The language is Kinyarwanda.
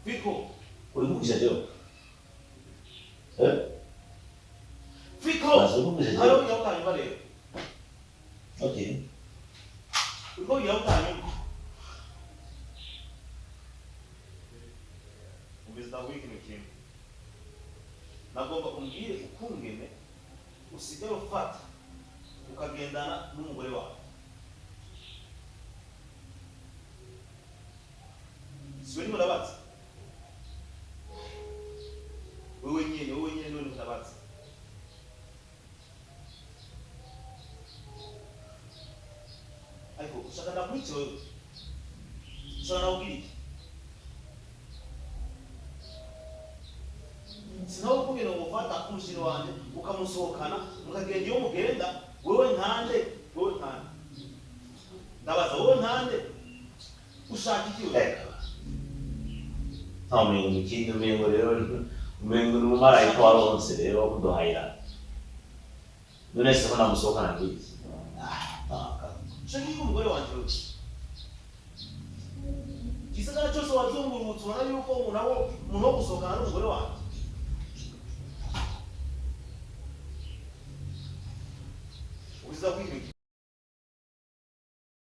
Fico. Ulimkuja leo. Fico. Halo ya utani pale. Okay. Uko ya utani. Umeza wiki ni kim. Nagomba umbire ukungene usigare ufata ukagendana n'umugore wawe. Siwe murabatse. Wewe nyene none murabatse. Ariko ushaka ndakwice wewe. Ushaka ubwire. Sinaho kubira ufata kumushiro wanje ukamusohokana mukagenda iyo mugenda wewe ntande. Ndabaza wewe ntande. Ushaka iki wewe? Umengo ikindi umengo rero umengo n'umumarayika waronse rero kuduhayira. None se ko namusohokana ngiki? Shaki umugore wanje wewe. Gisagara cyose wazungurutse ubona yuko umuntu wo gusohokana n'umugore wanje. Ubiza kwige